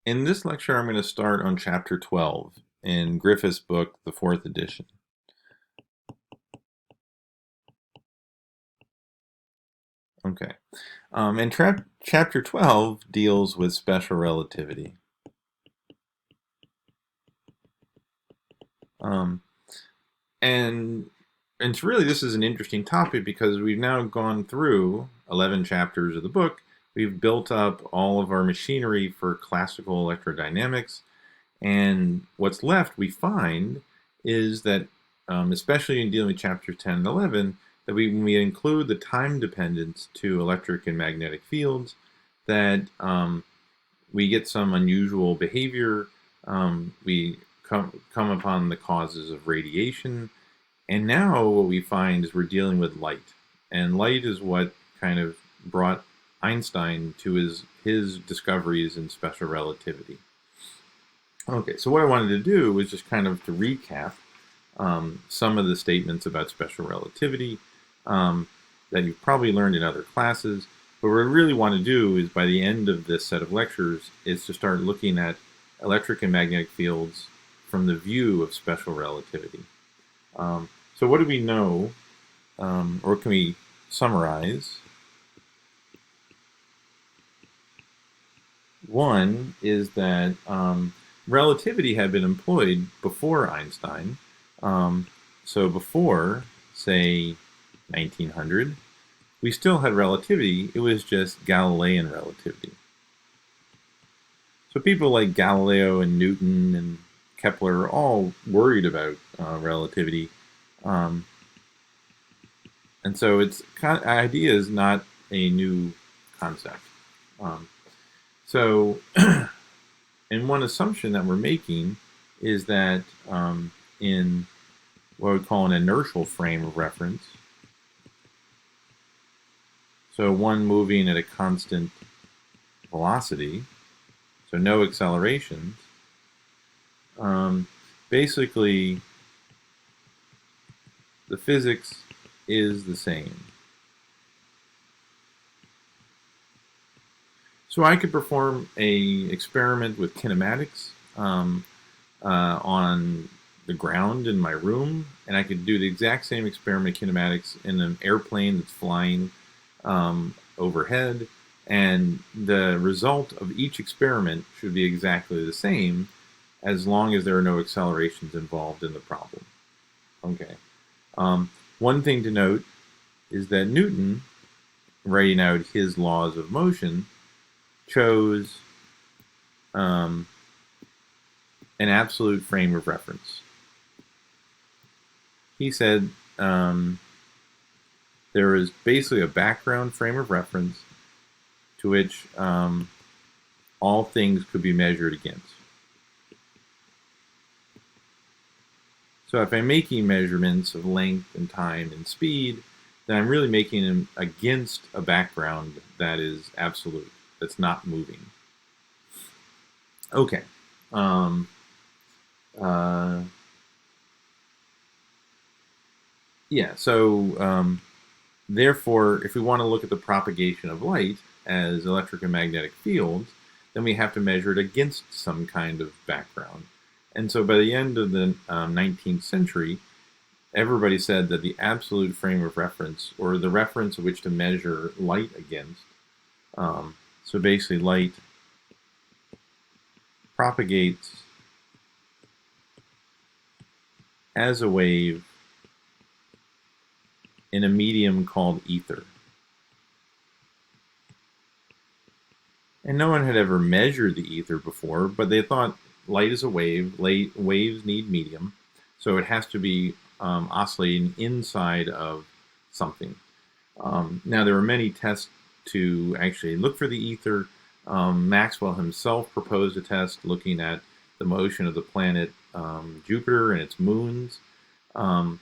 In this lecture, I'm going to start on Chapter 12 in Griffith's book, the 4th edition. Okay. And Chapter 12 deals with special relativity. Um, and it's really, this is an interesting topic because we've now gone through 11 chapters of the book. We've built up all of our machinery for classical electrodynamics. And what's left, we find, is that, especially in dealing with chapters 10 and 11, that when we include the time dependence to electric and magnetic fields, that we get some unusual behavior. We come upon the causes of radiation. And now what we find is we're dealing with light. And light is what kind of brought Einstein to his discoveries in special relativity. Okay, so what I wanted to do was just kind of to recap some of the statements about special relativity that you've probably learned in other classes. But what I really want to do is by the end of this set of lectures is to start looking at electric and magnetic fields from the view of special relativity. So what do we know, or can we summarize? One is that relativity had been employed before Einstein. So before, say, 1900, we still had relativity. It was just Galilean relativity. So people like Galileo and Newton and Kepler are all worried about relativity. Um, and so idea is not a new concept. Um, so And one assumption that we're making is that in what we call an inertial frame of reference, so one moving at a constant velocity, so no accelerations, basically the physics is the same. So I could perform a experiment with kinematics on the ground in my room, and I could do the exact same experiment of kinematics in an airplane that's flying overhead, and the result of each experiment should be exactly the same as long as there are no accelerations involved in the problem. Okay. One thing to note is that Newton, writing out his laws of motion, chose an absolute frame of reference. He said there is basically a background frame of reference to which all things could be measured against. So if I'm making measurements of length and time and speed, then I'm really making them against a background that is absolute, that's not moving. Okay. Yeah, so therefore, if we want to look at the propagation of light as electric and magnetic fields, then we have to measure it against some kind of background. And so by the end of the 19th century, everybody said that the absolute frame of reference, or the reference of which to measure light against, so basically light propagates as a wave in a medium called ether. And no one had ever measured the ether before, but they thought light is a wave, waves need medium, so it has to be oscillating inside of something. Now, there were many tests to actually look for the ether. Maxwell himself proposed a test looking at the motion of the planet Jupiter and its moons. But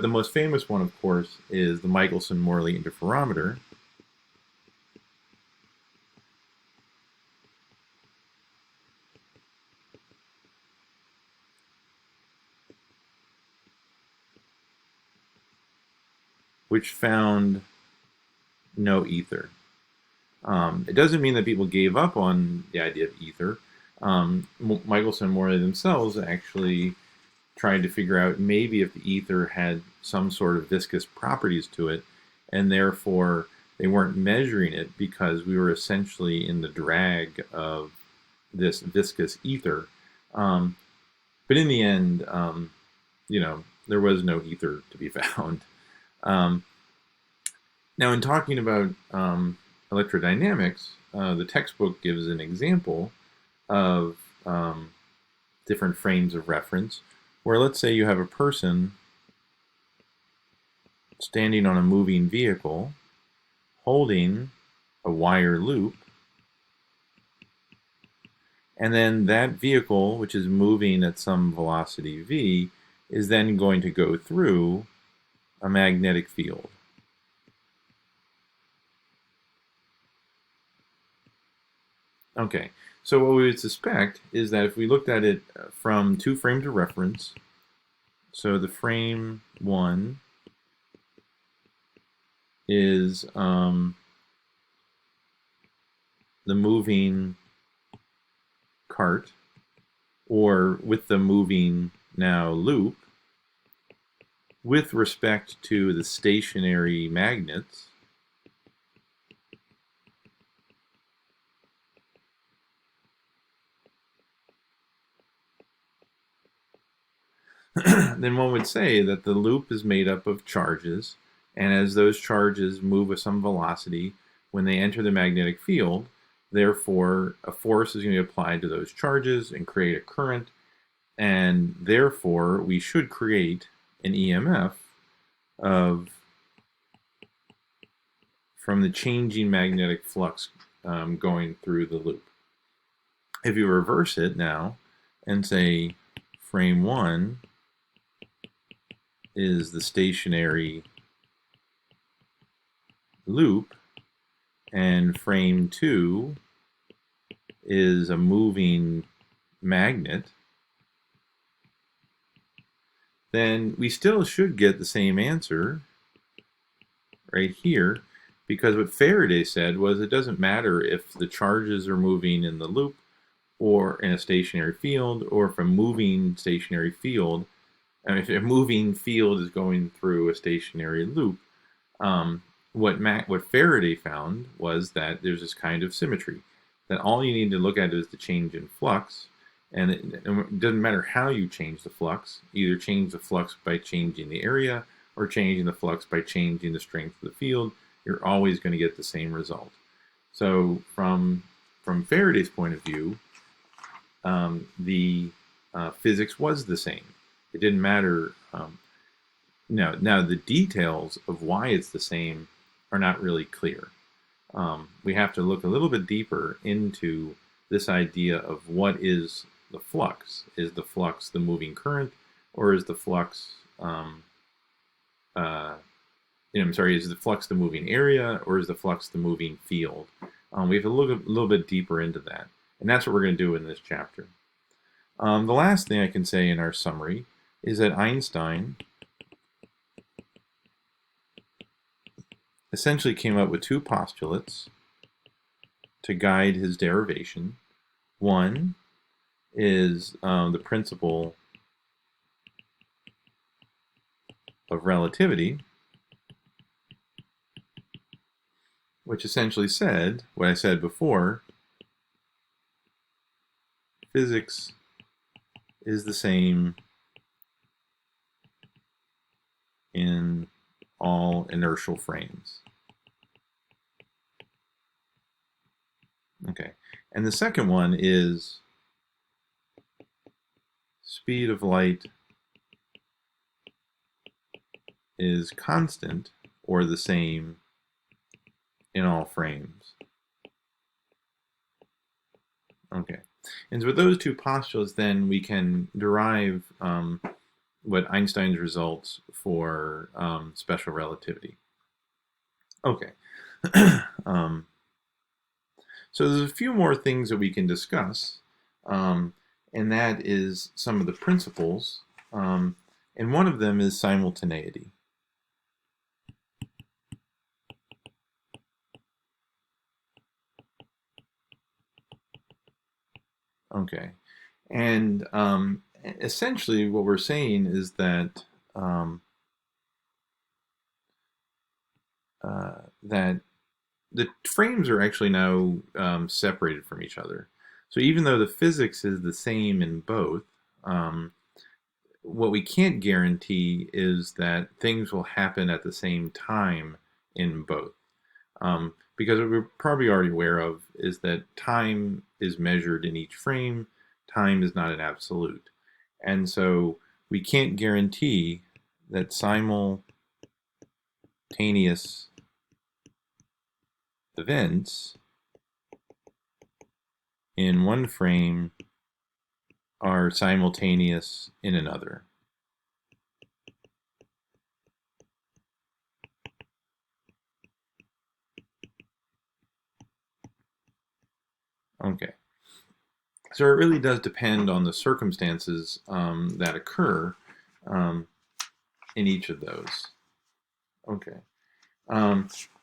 the most famous one, of course, is the Michelson-Morley interferometer, which found no ether. It doesn't mean that people gave up on the idea of ether. Michelson and Morley themselves actually tried to figure out maybe if the ether had some sort of viscous properties to it, and therefore they weren't measuring it because we were essentially in the drag of this viscous ether. But in the end, there was no ether to be found. Um, Now, in talking about electrodynamics, the textbook gives an example of different frames of reference, where let's say you have a person standing on a moving vehicle holding a wire loop, and then that vehicle, which is moving at some velocity v, is then going to go through a magnetic field. Okay, so what we would suspect is that if we looked at it from two frames of reference, so the frame 1 is the moving cart, or with the moving now loop, with respect to the stationary magnets, then one would say that the loop is made up of charges, and as those charges move with some velocity, when they enter the magnetic field, therefore a force is going to be applied to those charges and create a current, and therefore we should create an EMF from the changing magnetic flux going through the loop. If you reverse it now and say frame 1 is the stationary loop and frame 2 is a moving magnet, then we still should get the same answer right here, because what Faraday said was it doesn't matter if the charges are moving in the loop or in a stationary field, or if a moving stationary field, and if a moving field is going through a stationary loop. What Faraday found was that there's this kind of symmetry, that all you need to look at is the change in flux, and it doesn't matter how you change the flux, either change the flux by changing the area or changing the flux by changing the strength of the field, you're always going to get the same result. So from Faraday's point of view, the physics was the same. It didn't matter. Now the details of why it's the same are not really clear. We have to look a little bit deeper into this idea of what is the flux. Is the flux the moving current, or is the flux is the flux the moving area, or is the flux the moving field? We have to look a little bit deeper into that, and that's what we're going to do in this chapter. The last thing I can say in our summary is that Einstein essentially came up with two postulates to guide his derivation. One is the principle of relativity, which essentially said what I said before: physics is the same in all inertial frames. Okay, and the second one is speed of light is constant or the same in all frames. Okay, and so with those two postulates, then we can derive what Einstein's results for special relativity. Okay, so there's a few more things that we can discuss, and that is some of the principles, and one of them is simultaneity. Okay. And essentially what we're saying is that that the frames are actually now separated from each other. So even though the physics is the same in both, um, what we can't guarantee is that things will happen at the same time in both. Because what we're probably already aware of is that time is measured in each frame. Time is not an absolute. And so we can't guarantee that simultaneous events in one frame are simultaneous in another. Okay. So it really does depend on the circumstances that occur in each of those. Okay.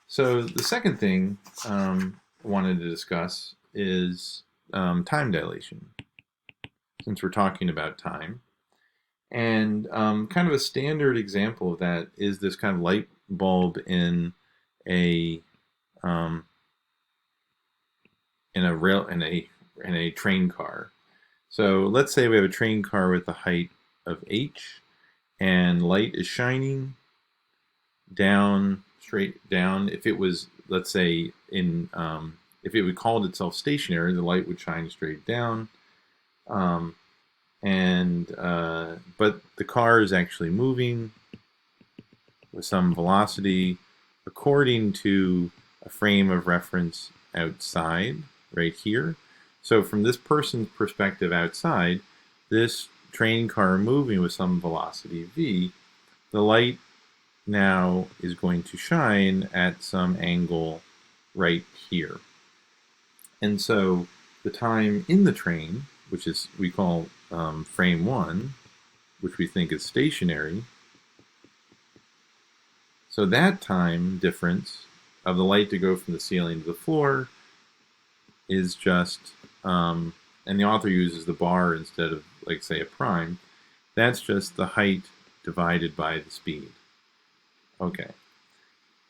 So the second thing I wanted to discuss is time dilation, since we're talking about time. And kind of a standard example of that is this kind of light bulb a um, in a train car. So let's say we have a train car with a height of h, and light is shining down, straight down. If it was, let's say, if it would called itself stationary, the light would shine straight down. But the car is actually moving with some velocity according to a frame of reference outside, right here. So from this person's perspective outside, this train car moving with some velocity v, the light now is going to shine at some angle right here. And so the time in the train, which is we call frame 1, which we think is stationary, so that time difference of the light to go from the ceiling to the floor is just, and the author uses the bar instead of, like, say, a prime, that's just the height divided by the speed. Okay.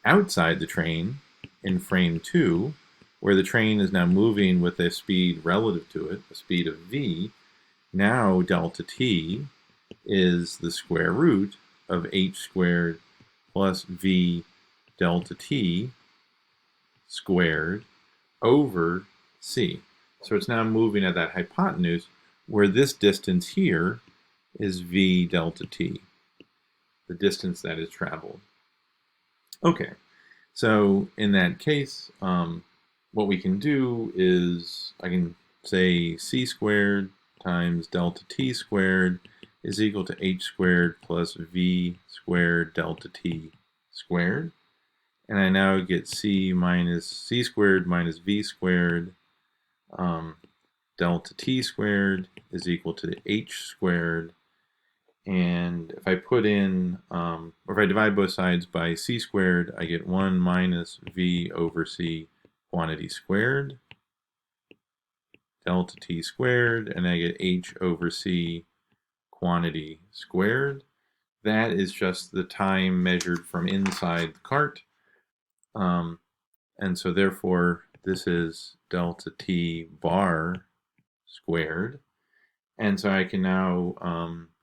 Outside the train, in frame 2, where the train is now moving with a speed relative to it, a speed of v, now delta t is the square root of h squared plus v delta t squared over c. So it's now moving at that hypotenuse where this distance here is v delta t, the distance that is traveled. Okay, so in that case, what we can do is I can say c squared times delta t squared is equal to h squared plus v squared delta t squared. And I now get c minus c squared minus v squared delta t squared is equal to the h squared. And if I put in, or if I divide both sides by c squared, I get 1 minus v over c quantity squared delta t squared, and I get h over c quantity squared. That is just the time measured from inside the cart. And so therefore, this is delta t bar squared. And so I can now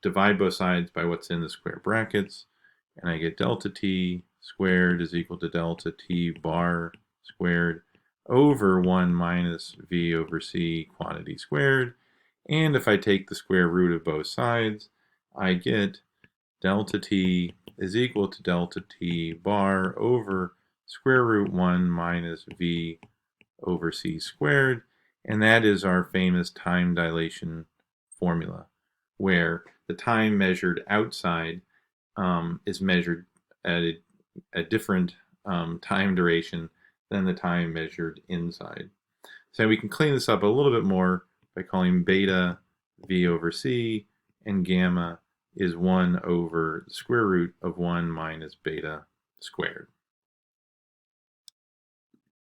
divide both sides by what's in the square brackets, and I get delta t squared is equal to delta t bar squared over 1 minus v over c quantity squared. And if I take the square root of both sides, I get delta t is equal to delta t bar over square root 1 minus v over c squared. And that is our famous time dilation formula, where the time measured outside is measured at a different time duration than the time measured inside. So we can clean this up a little bit more by calling beta v over c, and gamma is 1 over the square root of 1 minus beta squared.